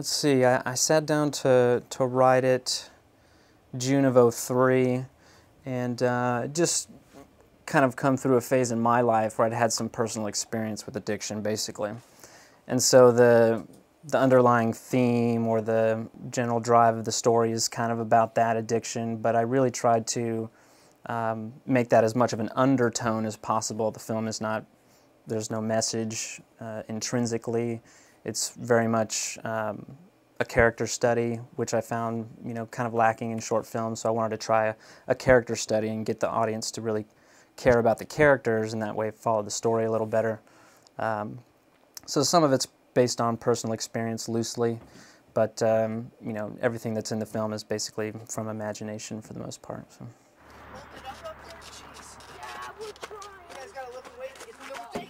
Let's see, I sat down to write it June of '03, and just kind of come through a phase in my life where I'd had some personal experience with addiction, basically. And so the underlying theme or the general drive of the story is kind of about that addiction, but I really tried to make that as much of an undertone as possible. The film is not, there's no message intrinsically. It's very much a character study, which I found, kind of lacking in short films. So I wanted to try a character study and get the audience to really care about the characters, and that way follow the story a little better. So some of it's based on personal experience loosely, but everything that's in the film is basically from imagination for the most part. So.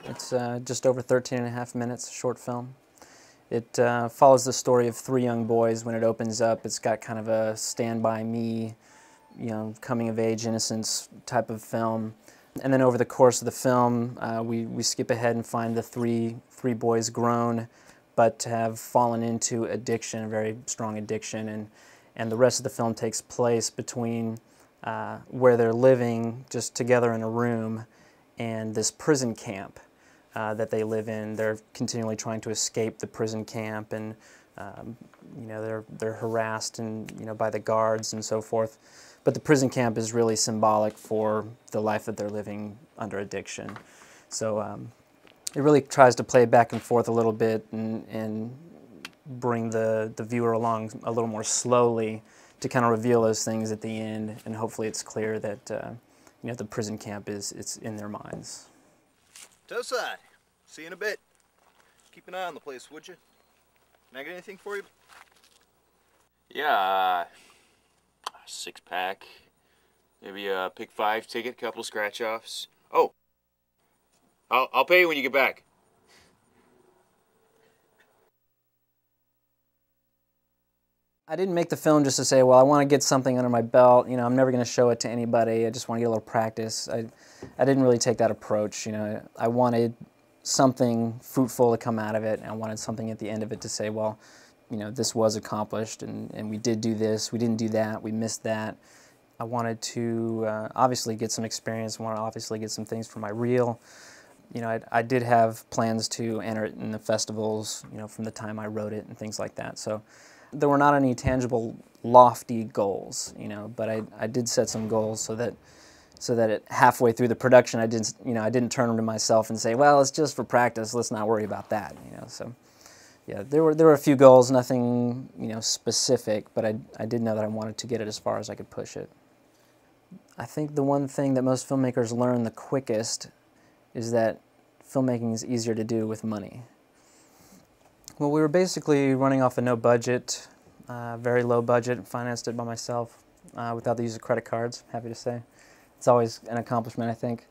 It's just over 13.5 minutes, a short film. It follows the story of 3 young boys. When it opens up, it's got kind of a Stand By Me, coming-of-age innocence type of film. And then over the course of the film, we skip ahead and find the three boys grown, but have fallen into addiction, a very strong addiction. And the rest of the film takes place between where they're living just together in a room and this prison camp that they live in. They're continually trying to escape the prison camp, and they're harassed by the guards and so forth. But the prison camp is really symbolic for the life that they're living under addiction. So it really tries to play back and forth a little bit and bring the viewer along a little more slowly to kind of reveal those things at the end, and hopefully it's clear that the prison camp it's in their minds. Toe side. See you in a bit. Keep an eye on the place, would you? Can I get anything for you? Yeah, 6-pack, maybe a pick 5 ticket, couple scratch-offs. Oh, I'll pay you when you get back. I didn't make the film just to say, well, I want to get something under my belt. I'm never going to show it to anybody. I just want to get a little practice. I didn't really take that approach. I wanted something fruitful to come out of it, and I wanted something at the end of it to say, well, this was accomplished, and we did do this, we didn't do that, we missed that. I wanted to obviously get some experience. I wanted to obviously get some things for my reel. I did have plans to enter it in the festivals, from the time I wrote it and things like that. So there were not any tangible, lofty goals, but I did set some goals so that halfway through the production I didn't turn them to myself and say, well, it's just for practice, let's not worry about that, So yeah, there were a few goals, nothing specific, but I did know that I wanted to get it as far as I could push it. I think the one thing that most filmmakers learn the quickest is that filmmaking is easier to do with money. Well, we were basically running off a no budget, very low budget, financed it by myself without the use of credit cards, happy to say. It's always an accomplishment, I think.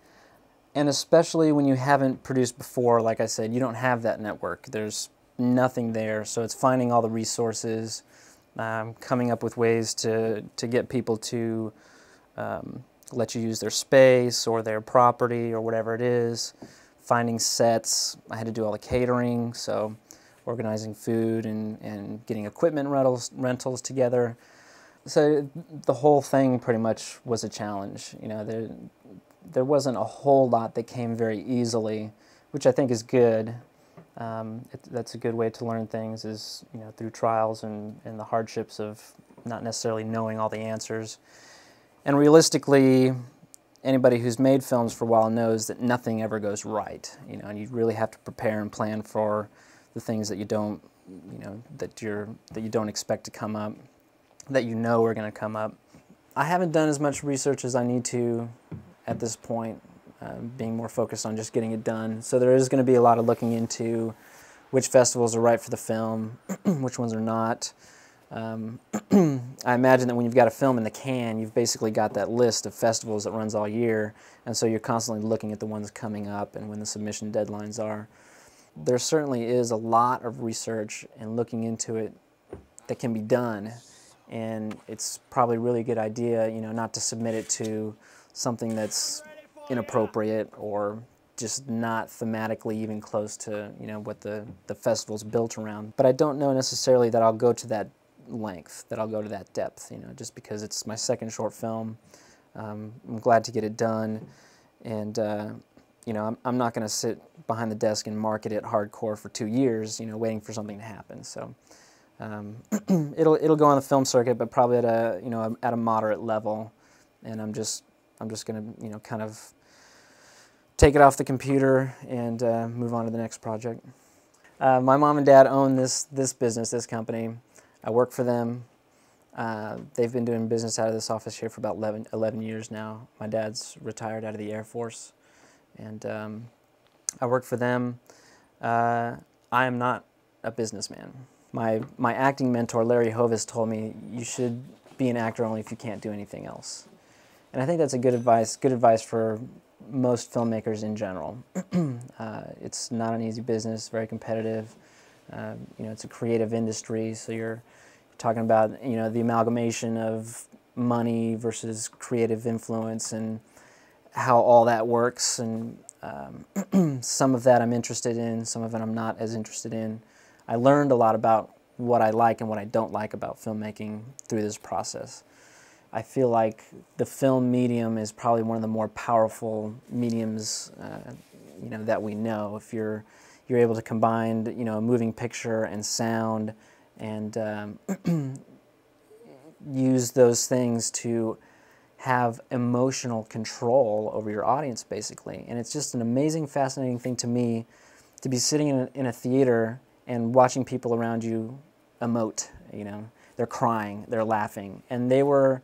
And especially when you haven't produced before, like I said, you don't have that network. There's nothing there, so it's finding all the resources, coming up with ways to get people to let you use their space or their property or whatever it is, finding sets. I had to do all the catering, so organizing food and getting equipment rentals together. So the whole thing pretty much was a challenge. There wasn't a whole lot that came very easily, which I think is good. That's a good way to learn things, is through trials and the hardships of not necessarily knowing all the answers. And realistically, anybody who's made films for a while knows that nothing ever goes right. And you really have to prepare and plan for the things that you don't, that you don't expect to come up, that are going to come up. I haven't done as much research as I need to at this point, being more focused on just getting it done. So there is going to be a lot of looking into which festivals are right for the film, which ones are not. I imagine that when you've got a film in the can, you've basically got that list of festivals that runs all year, and so you're constantly looking at the ones coming up and when the submission deadlines are. There certainly is a lot of research and looking into it that can be done. And it's probably a really good idea, not to submit it to something that's inappropriate or just not thematically even close to, you know, what the festival's built around. But I don't know necessarily that I'll go to that length, that I'll go to that depth, you know, just because it's my second short film. I'm glad to get it done, and you know, I'm not going to sit behind the desk and market it hardcore for 2 years, you know, waiting for something to happen. So it'll go on the film circuit, but probably at a, you know, at a moderate level, and I'm just going to, you know, kind of take it off the computer and move on to the next project. My mom and dad own this business, this company. I work for them. They've been doing business out of this office here for about 11 years now. My dad's retired out of the Air Force, and I work for them. I am not a businessman. My acting mentor, Larry Hovis, told me, you should be an actor only if you can't do anything else. And I think that's a good advice for most filmmakers in general. It's not an easy business, very competitive. You know, it's a creative industry, so you're talking about, you know, the amalgamation of money versus creative influence and how all that works. And some of that I'm interested in, some of it I'm not as interested in. I learned a lot about what I like and what I don't like about filmmaking through this process. I feel like the film medium is probably one of the more powerful mediums, you know, that we know. If you're able to combine, you know, a moving picture and sound, and use those things to have emotional control over your audience, basically. And it's just an amazing, fascinating thing to me to be sitting in a theater and watching people around you emote. You know, they're crying, they're laughing, and they were,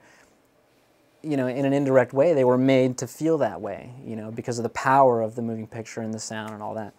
you know, in an indirect way, they were made to feel that way, you know, because of the power of the moving picture and the sound and all that.